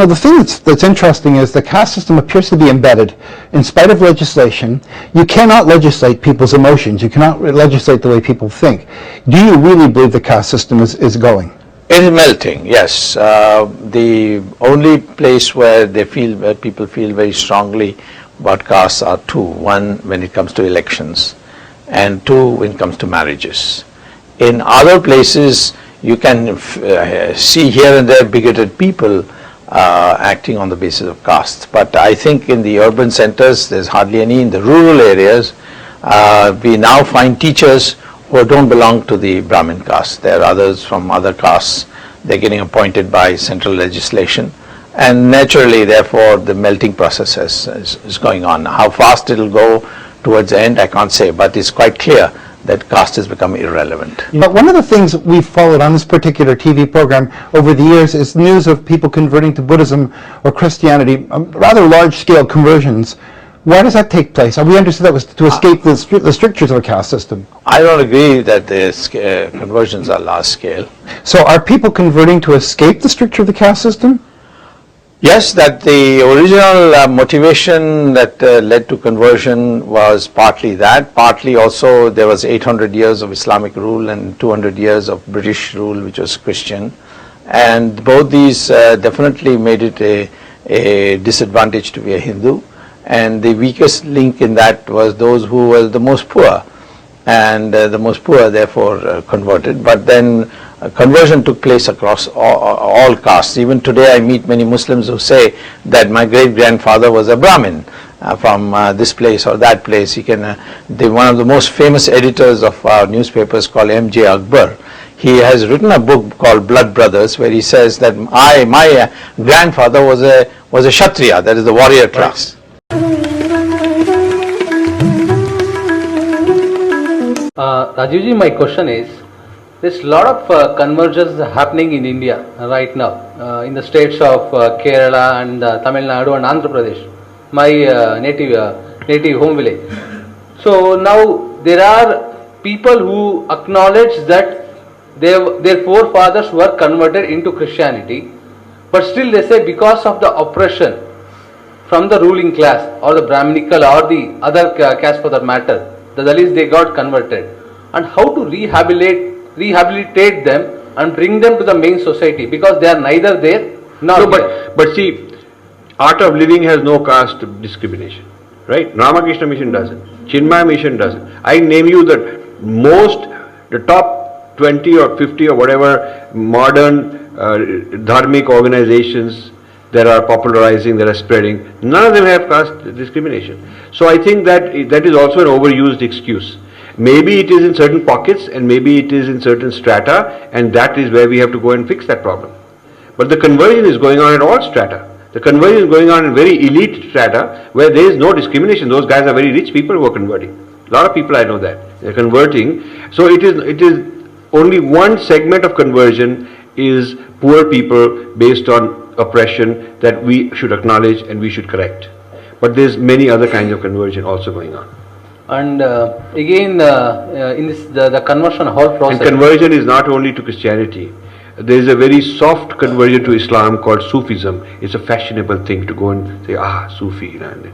the thing that's interesting is the caste system appears to be embedded in spite of legislation. You cannot legislate people's emotions. You cannot legislate the way people think. Do you really believe the caste system is going? It is melting, yes. The only place where people feel very strongly about castes are two. One, when it comes to elections, and two, when it comes to marriages. In other places, you can see here and there bigoted people acting on the basis of caste. But I think in the urban centers, there's hardly any. In the rural areas, we now find teachers who don't belong to the Brahmin caste. There are others from other castes. They're getting appointed by central legislation. And naturally, therefore, the melting process is going on. How fast it will go towards the end, I can't say, but it's quite clear that caste has become irrelevant. But one of the things we've followed on this particular TV program over the years is news of people converting to Buddhism or Christianity, rather large-scale conversions. Why does that take place? We understood that was to escape the strictures of a caste system. I don't agree that the conversions are large-scale. So are people converting to escape the stricture of the caste system? Yes, that the original motivation that led to conversion was partly that, partly also there was 800 years of Islamic rule and 200 years of British rule which was Christian, and both these definitely made it a disadvantage to be a Hindu, and the weakest link in that was those who were the most poor, and the most poor therefore converted. But then conversion took place across all castes. Even today I meet many Muslims who say that my great-grandfather was a Brahmin from this place or that place. One of the most famous editors of our newspapers called M.J. Akbar, he has written a book called Blood Brothers, where he says that my grandfather was a Kshatriya, that is the warrior class. Rajivji, my question is, there's a lot of convergence happening in India right now, in the states of Kerala and Tamil Nadu and Andhra Pradesh, my native home village. So now there are people who acknowledge that their forefathers were converted into Christianity, but still they say because of the oppression from the ruling class or the Brahminical or the other caste for that matter, the Dalits, they got converted. And how to rehabilitate them and bring them to the main society, because they are neither there nor here. But see, art of living has no caste discrimination, right? Ramakrishna Mission doesn't, Chinmaya Mission doesn't. I name you the top 20 or 50 or whatever modern dharmic organizations that are popularizing, that are spreading, none of them have caste discrimination. So I think that is also an overused excuse. Maybe it is in certain pockets and maybe it is in certain strata, and that is where we have to go and fix that problem. But the conversion is going on at all strata. The conversion is going on in very elite strata where there is no discrimination. Those guys are very rich people who are converting. A lot of people I know that. They are converting. So it is only one segment of conversion is poor people based on oppression that we should acknowledge and we should correct. But there's many other kinds of conversion also going on. And again, in this, the conversion whole process. And conversion is not only to Christianity. There is a very soft conversion to Islam called Sufism. It's a fashionable thing to go and say, Sufi, and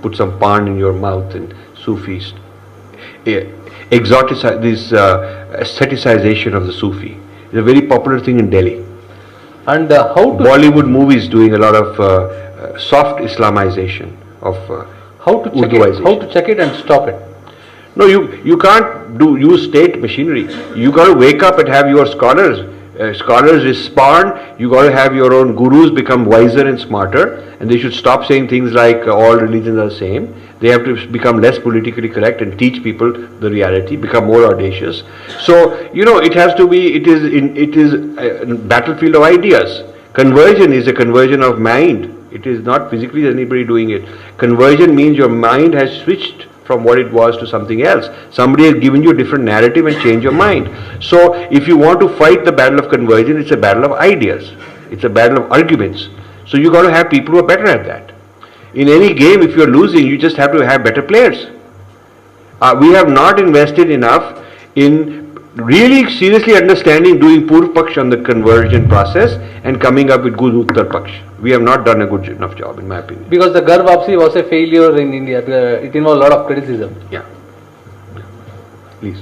put some pan in your mouth and Sufis. Exoticize this aestheticization of the Sufi. It's a very popular thing in Delhi. And how to Bollywood movies doing a lot of soft Islamization of how to check it and stop it? No, you can't use state machinery. You got to wake up and have your scholars. Scholars is spawned. You got to have your own gurus become wiser and smarter, and they should stop saying things like all religions are the same. They have to become less politically correct and teach people the reality, become more audacious. So it has to be. It is a battlefield of ideas. Conversion is a conversion of mind. It is not physically anybody doing it. Conversion means your mind has switched from what it was to something else. Somebody has given you a different narrative and changed your mind. So if you want to fight the battle of conversion, it's a battle of ideas. It's a battle of arguments. So you got to have people who are better at that. In any game, if you're losing, you just have to have better players. We have not invested enough in really seriously understanding, doing Purv Paksh on the conversion process and coming up with good Uttar Paksh. We have not done a good enough job, in my opinion. Because the Gar Vapsi was a failure in India. It involved a lot of criticism. Yeah. Please.